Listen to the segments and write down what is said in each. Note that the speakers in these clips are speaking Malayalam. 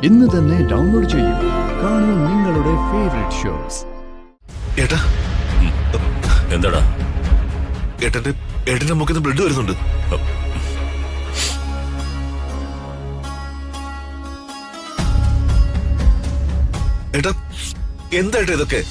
ഇന്ന് തന്നെ ഡൗൺലോഡ് ചെയ്യൂ. കാണൂ നിങ്ങളുടെ ഫേവറേറ്റ് ഷോസ്. ഏട്ടാ, എന്താടാ? ഏട്ടന്റെ മുഖത്ത് ബ്ലഡ് വരുന്നുണ്ട്. ഏട്ടാ, എന്താ ഏട്ടാ ഇതൊക്കെ?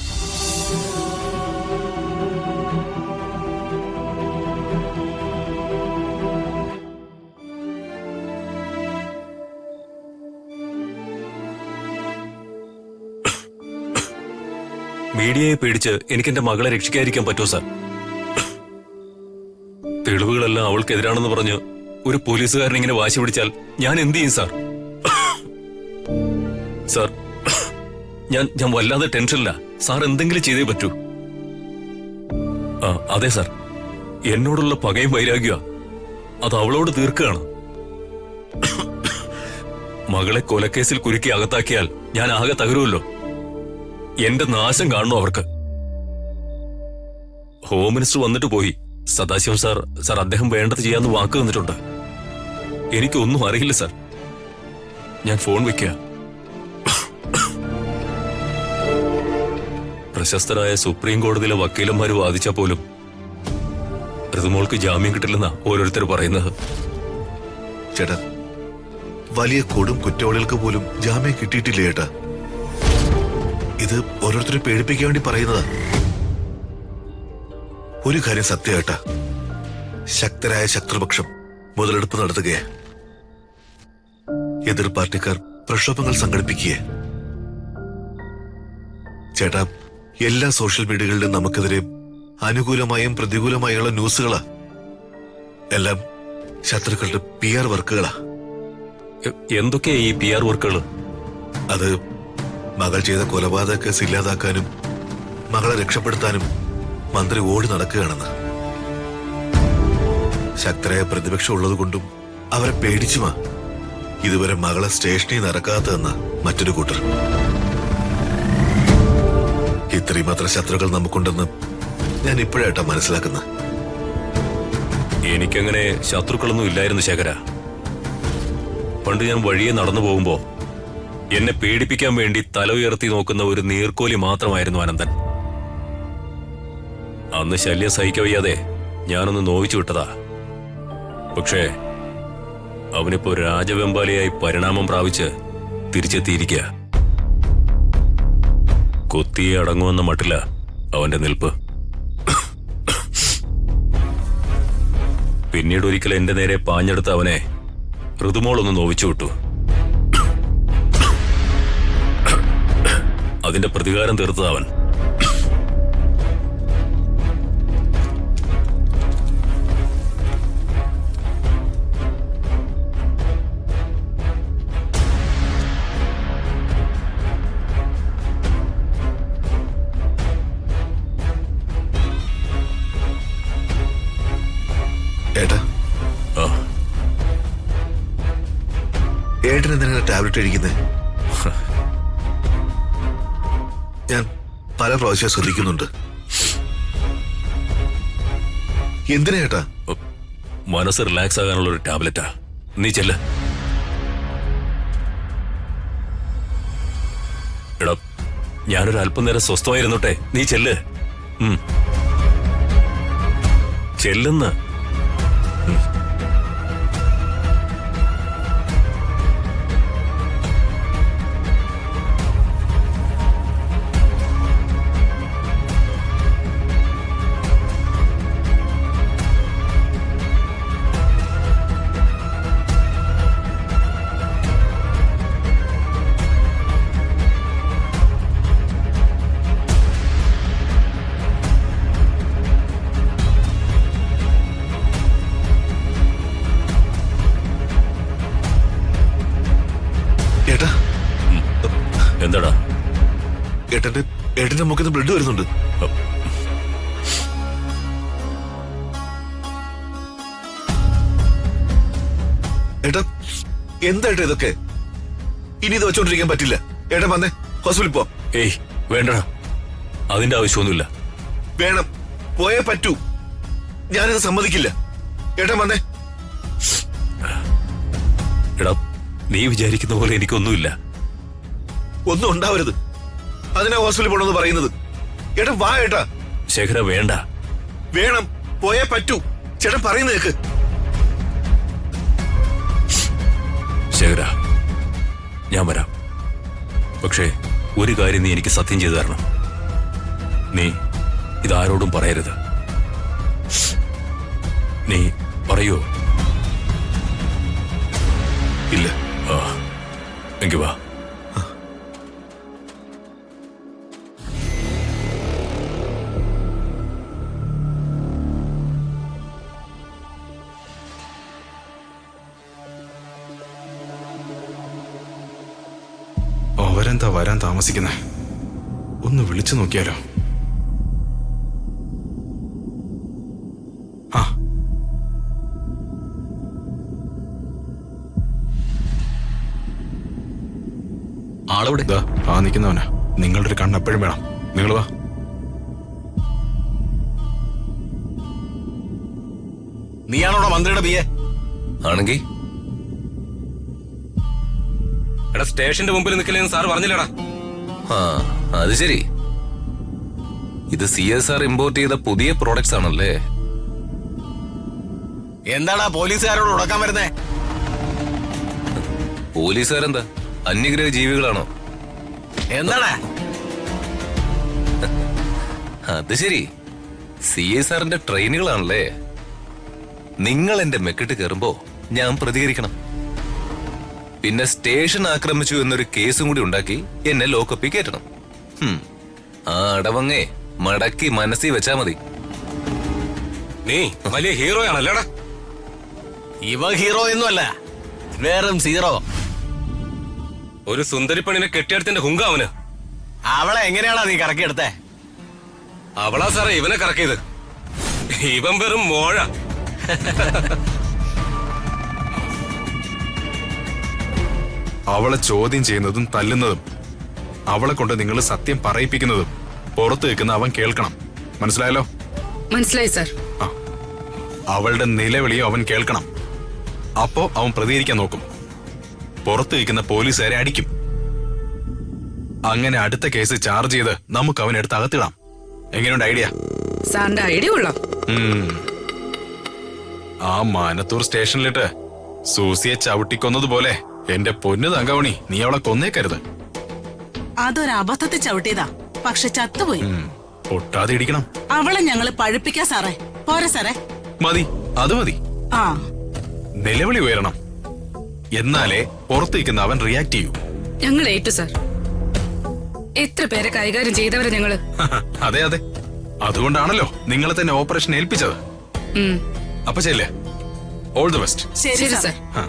മീഡിയയെ പേടിച്ച് എനിക്ക് എന്റെ മകളെ രക്ഷിക്കാതിരിക്കാൻ പറ്റുമോ സാർ? തെളിവുകളെല്ലാം അവൾക്കെതിരാണെന്ന് പറഞ്ഞ് ഒരു പോലീസുകാരൻ ഇങ്ങനെ വാശി പിടിച്ചാൽ ഞാൻ എന്ത് ചെയ്യും സാർ? സാർ, ഞാൻ വല്ലാതെ ടെൻഷനില്ല. സാർ എന്തെങ്കിലും ചെയ്തേ പറ്റൂ. അതെ സാർ, എന്നോടുള്ള പകയും വൈരാഗ്യമാ. അത് അവളോട് തീർക്കുകയാണ്. മകളെ കൊലക്കേസിൽ കുരുക്കി അകത്താക്കിയാൽ ഞാൻ ആകെ തകരുമല്ലോ. എന്റെ നാശം കാണണോ അവർക്ക്? ഹോം മിനിസ്റ്റർ വന്നിട്ട് പോയി. സദാശിവം സാർ അദ്ദേഹം വേണ്ടത് ചെയ്യാന്ന് വാക്ക് തന്നിട്ടുണ്ട്. എനിക്കൊന്നും അറിയില്ല സാർ. ഞാൻ ഫോൺ വെക്കുക. പ്രശസ്തരായ സുപ്രീം കോടതിയിലെ വക്കീലന്മാര് വാദിച്ചാൽ പോലും ഋതുമോൾക്ക് ജാമ്യം കിട്ടില്ലെന്നാ ഓരോരുത്തർ പറയുന്നത്. ചേട്ടാ, വലിയ കൊടും കുറ്റവാളികൾക്ക് പോലും ജാമ്യം കിട്ടിയിട്ടില്ല ചേട്ടാ. ഇത് ഓരോരുത്തരെ പേടിപ്പിക്കാൻ വേണ്ടി പറയുന്നതാ. ഒരു കാര്യം സത്യമായിട്ടാ, ശക്തരായ ശത്രുപക്ഷം മുതലെടുപ്പ് നടത്തുകയെ, എതിർ പാർട്ടിക്കാർ പ്രക്ഷോഭങ്ങൾ സംഘടിപ്പിക്കുകയെ. ചേട്ടാ, എല്ലാ സോഷ്യൽ മീഡിയകളിലും നമുക്കെതിരെ അനുകൂലമായും പ്രതികൂലമായുള്ള ന്യൂസുകളാ. എല്ലാം ശത്രുക്കളുടെ PR വർക്കുകളാ. എന്തൊക്കെയാ ഈ PR വർക്കുകൾ? അത് മകൾ ചെയ്ത കൊലപാതക കേസ് ഇല്ലാതാക്കാനും മകളെ രക്ഷപ്പെടുത്താനും മന്ത്രി ഓടി നടക്കുകയാണെന്ന്. ശക്തരായ പ്രതിപക്ഷം ഉള്ളതുകൊണ്ടും അവരെ പേടിച്ചുമാ ഇതുവരെ മകളെ സ്റ്റേഷനിൽ നടക്കാത്തതെന്ന മറ്റൊരു കൂട്ടർ. ഇത്രയും മാത്രം ശത്രുക്കൾ നമുക്കുണ്ടെന്ന് ഞാൻ ഇപ്പോഴായിട്ടാ മനസ്സിലാക്കുന്നത്. എനിക്കങ്ങനെ ശത്രുക്കളൊന്നും ഇല്ലായിരുന്നു ശേഖര. പണ്ട് ഞാൻ വഴിയെ നടന്നു പോകുമ്പോ എന്നെ പേടിപ്പിക്കാൻ വേണ്ടി തല ഉയർത്തി നോക്കുന്ന ഒരു നീർക്കോലി മാത്രമായിരുന്നു അനന്തൻ. അന്ന് ശല്യം സഹിക്കവയ്യാതെ ഞാനൊന്ന് നോവിച്ചു വിട്ടതാ. പക്ഷേ അവനിപ്പോ രാജവെമ്പാലയായി പരിണാമം പ്രാപിച്ച് തിരിച്ചെത്തിയിരിക്കുക. കൊത്തിയെ അടങ്ങുമെന്ന മട്ടില്ല അവന്റെ നിൽപ്പ്. പിന്നീട് ഒരിക്കൽ എന്റെ നേരെ പാഞ്ഞെടുത്ത അവനെ ഋതുമോളൊന്ന് നോവിച്ചു വിട്ടു. അതിന്റെ പ്രതികാരം തീർത്തതവൻ. ഏട്ടാ, ഏട്ടൻ എന്തിനാണ് ടാബ്ലറ്റ് കഴിക്കുന്നത്? ഞാൻ പല പ്രാവശ്യം ശ്രദ്ധിക്കുന്നുണ്ട്. എന്തിനാ ഏട്ടാ? മനസ്സ് റിലാക്സ് ആകാനുള്ള ഒരു ടാബ്ലറ്റാ. നീ ചെല്ല്. എടാ, ഞാനൊരു അല്പം നേരം സ്വസ്ഥമായിരുന്നോട്ടെ. നീ ചെല്ല്. ചെല്ലുന്ന. ഏട്ടാ, എന്താടാ? ഏട്ടന്റെ മുഖത്ത് ബ്ലഡ് വരുന്നുണ്ട്. ഏട്ടാ, എന്താ ഏട്ടാ ഇതൊക്കെ? ഇനി ഇത് വെച്ചോണ്ടിരിക്കാൻ പറ്റില്ല. ഏട്ടാ വന്നേ, ഹോസ്പിറ്റലിൽ പോ. ഏയ് വേണ്ടടാ, അതിന്റെ ആവശ്യമൊന്നുമില്ല. വേണം, പോയേ പറ്റൂ. ഞാനിത് സമ്മതിക്കില്ല. ഏട്ടാ വന്നേ. എടാ, നീ വിചാരിക്കുന്ന പോലെ എനിക്കൊന്നുമില്ല. ഒന്നും ഉണ്ടാവരുത്. അതിനാ ഹോസ്പിറ്റലിൽ പോണെന്ന് പറയുന്നത്. ഏട്ടാ വാ ഏട്ടാ. ശേഖര വേണ്ട. വേണം, പോയേ പറ്റൂ. ചേട്ടൻ പറയുന്ന കേക്ക്. ശേഖര ഞാൻ വരാം. പക്ഷേ ഒരു കാര്യം നീ എനിക്ക് സത്യം ചെയ്തു തരണം. നീ ഇതാരോടും പറയരുത്. നീ പറയോ? ഇല്ല. ആ എങ്കി വാ. അവരെന്താ വരാൻ താമസിക്കുന്നേ? ഒന്ന് വിളിച്ചു നോക്കിയാലോ? ആ ആളെവിടെ? ഇതാ ആ നിൽക്കുന്നവനാ. നിങ്ങളുടെ ഒരു കണ്ണ് എപ്പോഴും വേണം. നിങ്ങൾ വാ. നീയാണോടാ മന്ത്രിയുടെ ബിയെ? ആണെങ്കി എടാ സ്റ്റേഷന്റെ മുമ്പിൽ നിൽക്കില്ലെന്ന് സാർ പറഞ്ഞില്ലടാ. ആ അത് ശരി. ഇത് CSR ഇമ്പോർട്ട് ചെയ്ത പുതിയ പ്രോഡക്ട്സ് ആണല്ലേ? എന്താടാ പോലീസുകാരോട് ഉടക്കാൻ വരുന്നേ? പോലീസുകാരെന്താ അന്യഗ്രഹ ജീവികളാണോ? എന്താടാ? അത് ശരി. CSRന്റെ ട്രെയിനുകളാണല്ലേ? നിങ്ങൾ എന്റെ മെക്കിട്ട് കയറുമ്പോ ഞാൻ പ്രതികരിക്കണം. പിന്നെ സ്റ്റേഷൻ ആക്രമിച്ചു എന്നൊരു കേസും കൂടി ഉണ്ടാക്കി എന്നെ ലോക്കപ്പിൽ കയറ്റണം. ആ അടവങ്ങേ മടക്കി മനസ്സിൽ വെച്ചാ മതി. നീ വലിയ ഹീറോ ആണല്ലേടാ? ഇവ ഹീറോ ഒന്നുമല്ല, വെറും സീറോ. ഒരു സുന്ദരി പെണ്ണിനെ കെട്ടിയെടുത്തിന്റെ ഹുങ്ക അവന്. അവളെ എങ്ങനെയാണാ നീ കറക്കിയെടുത്തേ? അവളാ സാറേ ഇവനെ കറക്കിയത്. ഇവൻ വെറും മോഴ. അവളെ ചോദ്യം ചെയ്യുന്നതും തല്ലുന്നതും അവളെ കൊണ്ട് നിങ്ങൾ സത്യം പറയിപ്പിക്കുന്നതും പുറത്ത് നിൽക്കുന്ന അവൻ കേൾക്കണം. മനസ്സിലായല്ലോ? മനസ്സിലായി സാർ. ആ അവളുടെ നിലവിളിയും അവൻ കേൾക്കണം. അപ്പോ അവൻ പ്രതികരിക്കാൻ നോക്കും. പുറത്ത് നിൽക്കുന്ന പോലീസുകാരെ അടിക്കും. അങ്ങനെ അടുത്ത കേസ് ചാർജ് ചെയ്ത് നമുക്ക് അവനെടുത്ത് അകത്തിടാം. എങ്ങനെയുണ്ട് ഐഡിയ? സാറിന്റെ ഐഡിയ കൊള്ളാം. ആ മാനത്തൂർ സ്റ്റേഷനിലിട്ട് സൂസിയെ ചവിട്ടിക്കൊന്നതുപോലെ എന്റെ പൊന്നു തങ്കമണി, നീ അവളെ കൊന്നേക്കരുത്. അതൊരു അബദ്ധത്തിൽ ചവിട്ടിയതാ, പക്ഷെ ചത്തുപോയി. പൊട്ടാതെ ഇടിക്കണം. അവളെ ഞങ്ങള് പഴുപ്പിക്കാ സാറേ. പോരെ സാറേ? മതി, അത് മതി. ആ നിലവിളി ഉയരണം. എന്നാലേ പുറത്തേക്കുന്ന അവൻ റിയാക്ട് ചെയ്യൂ. ഞങ്ങൾ ഏറ്റു സാർ. എത്ര പേരെ കൈകാര്യം ചെയ്തവരെ ഞങ്ങള്. അതെ അതെ, അതുകൊണ്ടാണല്ലോ നിങ്ങളെ തന്നെ ഓപ്പറേഷൻ ഏൽപ്പിച്ചത്. ഉം. അപ്പൊ ചെല്ലേ, ഓൾ ദി ബെസ്റ്റ്. ശരി ശരി സാർ. സാർ. ആ